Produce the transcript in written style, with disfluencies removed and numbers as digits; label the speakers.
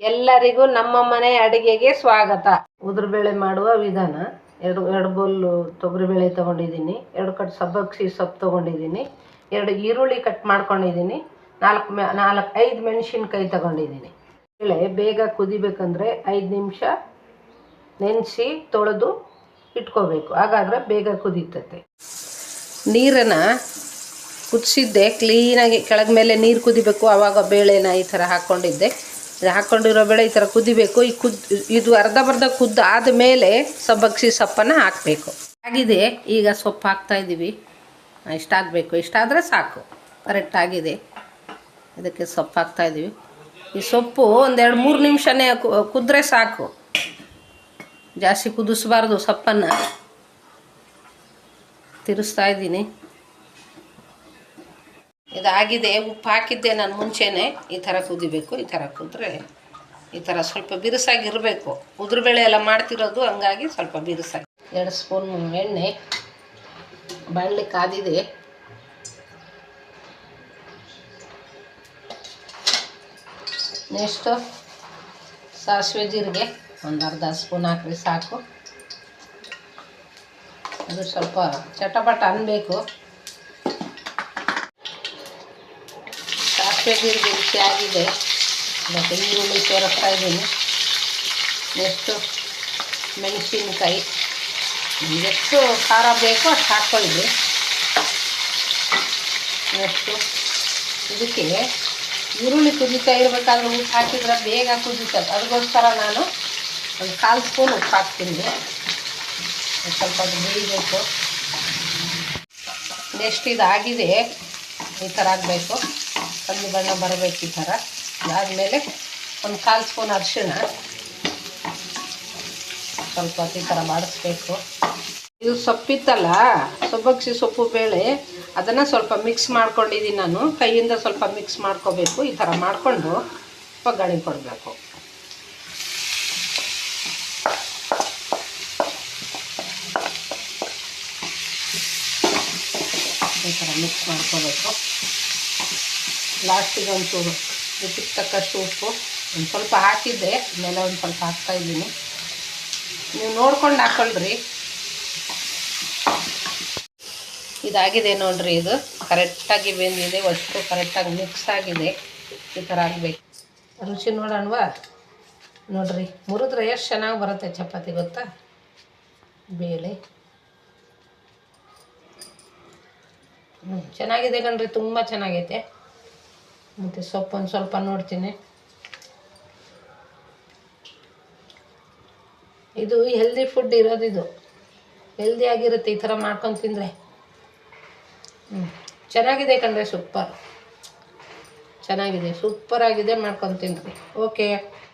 Speaker 1: ಎಲ್ಲರಿಗೂ ನಮ್ಮ ಮನೆ ಅಡಿಗೆಗೆ ಸ್ವಾಗತ. ಉದುರುಬೇಳೆ ಮಾಡುವ ವಿಧಾನ. ಎರಡು ಬೌಲು ತೊಗರಿಬೇಳೆ ತೊಗೊಂಡಿದ್ದೀನಿ, 2 ಕಟ್ ಸಬ್ಬಕ್ಕಿ ಸೊಪ್ಪು ತೊಗೊಂಡಿದ್ದೀನಿ, 2 ಈರುಳ್ಳಿ ಕಟ್ ಮಾಡ್ಕೊಂಡಿದ್ದೀನಿ, 5 ಮೆಣಸಿನ್ಕಾಯಿ ತೊಗೊಂಡಿದ್ದೀನಿ. ಬೇಳೆ ಬೇಗ ಕುದಿಬೇಕಂದ್ರೆ 5 ನಿಮಿಷ ನೆನೆಸಿ ತೊಳೆದು ಇಟ್ಕೋಬೇಕು, ಹಾಗಾದರೆ ಬೇಗ ಕುದೀತತೆ. ನೀರನ್ನು ಕುದಿಸಿದ್ದೆ ಕ್ಲೀನಾಗಿ, ಕೆಳಗೆ ಮೇಲೆ ನೀರು ಕುದಿಬೇಕು. ಆವಾಗ ಬೇಳೆನ ಈ ಥರ ಹಾಕ್ಕೊಂಡಿದ್ದೆ. ಹಾಕ್ಕೊಂಡಿರೋ ಬೇಳೆ ಈ ಥರ ಕುದಿಬೇಕು. ಇದು ಅರ್ಧಬರ್ಧ ಕುದ್ದಾದ ಮೇಲೆ ಸಬ್ಬಕ್ಕಿ ಸೊಪ್ಪನ್ನು ಹಾಕಬೇಕು. ಆಗಿದೆ, ಈಗ ಸೊಪ್ಪು ಹಾಕ್ತಾಯಿದ್ದೀವಿ. ಇಷ್ಟಾಗಬೇಕು, ಇಷ್ಟಾದರೆ ಸಾಕು, ಕರೆಕ್ಟಾಗಿದೆ. ಇದಕ್ಕೆ ಸೊಪ್ಪು ಹಾಕ್ತಾಯಿದ್ದೀವಿ. ಈ ಸೊಪ್ಪು ಒಂದು 2-3 ನಿಮಿಷನೇ ಕುದ್ರೆ ಸಾಕು, ಜಾಸ್ತಿ ಕುದಿಸ್ಬಾರ್ದು. ಸೊಪ್ಪನ್ನು ತಿರುಸ್ತಾ ಇದ್ದೀನಿ. ಇದಾಗಿದೆ. ಉಪ್ಪು ಹಾಕಿದ್ದೆ ನಾನು ಮುಂಚೆನೇ. ಈ ಥರ ಕುದಿಬೇಕು. ಈ ಥರ ಕುದ್ರೆ ಈ ಥರ ಸ್ವಲ್ಪ ಬಿರುಸಾಗಿರಬೇಕು. ಉದುರುಬೇಳೆ ಎಲ್ಲ ಮಾಡ್ತಿರೋದು, ಹಂಗಾಗಿ ಸ್ವಲ್ಪ ಬಿರುಸಾಗಿ. 2 ಸ್ಪೂನ್ ಎಣ್ಣೆ, ಬಾಣಲೆ ಕಾದಿದೆ. ನೆಕ್ಸ್ಟು ಸಾಸಿವೆ ಜೀರಿಗೆ ಒಂದು ಅರ್ಧ ಸ್ಪೂನ್ ಹಾಕ್ರಿ ಸಾಕು. ಅದು ಸ್ವಲ್ಪ ಚಟಪಟ ಅನ್ನಬೇಕು. ಸಾಸಿವೆ ಜೀರಿಗೆ ಬಿಸಿ ಆಗಿದೆ. ಮತ್ತು ಈರುಳ್ಳಿ ಸೇರಿಸ್ತಾ ಇದ್ದೀನಿ. ನೆಕ್ಸ್ಟು ಮೆಣಸಿನ್ಕಾಯಿ, ಎಷ್ಟು ಖಾರ ಬೇಕೋ ಅಷ್ಟು ಹಾಕ್ಕೊಳ್ಳಿ. ನೆಕ್ಸ್ಟು ಇದಕ್ಕೆ ಈರುಳ್ಳಿ ಕುದೀತಾ ಇರಬೇಕಾದ್ರೆ ಉಪ್ಪು ಹಾಕಿದ್ರೆ ಬೇಗ ಕುದೀತದೆ. ಅದಕ್ಕೋಸ್ಕರ ನಾನು ಒಂದು 1/4 ಸ್ಪೂನ್ ಉಪ್ಪು ಹಾಕ್ತೀನಿ. ಸ್ವಲ್ಪ ಅದು ಬೇಯಬೇಕು. ನೆಕ್ಸ್ಟ್ ಇದಾಗಿದೆ, ಈ ಥರ ಆಗಬೇಕು, ಕಂದು ಬಣ್ಣ ಬರಬೇಕು. ಈ ಥರ ಅದಾದಮೇಲೆ ಒಂದು 1/4 ಸ್ಪೂನ್ ಅರಿಶಿಣ, ಸ್ವಲ್ಪ ಈ ಥರ ಬಾಡಿಸ್ಬೇಕು. ಇದು ಸೊಪ್ಪಿತ್ತಲ್ಲ, ಸಬ್ಬಕ್ಕಿ ಸೊಪ್ಪು ಬೇಳೆ, ಅದನ್ನು ಸ್ವಲ್ಪ ಮಿಕ್ಸ್ ಮಾಡ್ಕೊಂಡಿದ್ದೀನಿ ನಾನು. ಕೈಯಿಂದ ಸ್ವಲ್ಪ ಮಿಕ್ಸ್ ಮಾಡ್ಕೋಬೇಕು. ಈ ಥರ ಮಾಡಿಕೊಂಡು ಒಗ್ಗರಣೆ ಕೊಡಬೇಕು. ಈ ಥರ ಮಿಕ್ಸ್ ಮಾಡ್ಕೋಬೇಕು. ಲಾಸ್ಟಿಗೆ ಒಂಚೂರು ರುಚಿಗೆ ತಕ್ಕಷ್ಟು ಉಪ್ಪು ಒಂದು ಸ್ವಲ್ಪ ಹಾಕಿದ್ದೆ, ಮೇಲೆ ಒಂದು ಸ್ವಲ್ಪ ಹಾಕ್ತಾಯಿದ್ದೀನಿ. ನೀವು ನೋಡ್ಕೊಂಡು ಹಾಕ್ಕೊಳ್ರಿ. ಇದಾಗಿದೆ ನೋಡಿರಿ, ಇದು ಕರೆಕ್ಟಾಗಿ ಬೆಂದಿದೆ. ಅಷ್ಟು ಕರೆಕ್ಟಾಗಿ ಮಿಕ್ಸ್ ಆಗಿದೆ. ಈ ಥರ ಆಗಬೇಕು. ರುಚಿ ನೋಡೋಣವಾ? ನೋಡಿರಿ, ಮುರಿದ್ರೆ ಎಷ್ಟು ಚೆನ್ನಾಗಿ ಬರುತ್ತೆ ಚಪಾತಿ ಗೊತ್ತಾ? ಬೇಳೆ ಚೆನ್ನಾಗಿದೆ ಕಣ್ರಿ, ತುಂಬ ಚೆನ್ನಾಗೈತೆ. ಮತ್ತು ಸೊಪ್ಪು ಒಂದು ಸ್ವಲ್ಪ ನೋಡ್ತೀನಿ. ಇದು ಹೆಲ್ದಿ ಫುಡ್ ಇರೋದು, ಇದು ಹೆಲ್ದಿ ಆಗಿರುತ್ತೆ. ಈ ಥರ ಮಾಡ್ಕೊಂಡು ತಿಂದರೆ ಚೆನ್ನಾಗಿದೆ ಕಣ್ರಿ, ಸೂಪರ್ ಚೆನ್ನಾಗಿದೆ, ಸೂಪರಾಗಿದೆ. ಮಾಡ್ಕೊಂಡು ತಿನ್ನಿರಿ. ಓಕೆ.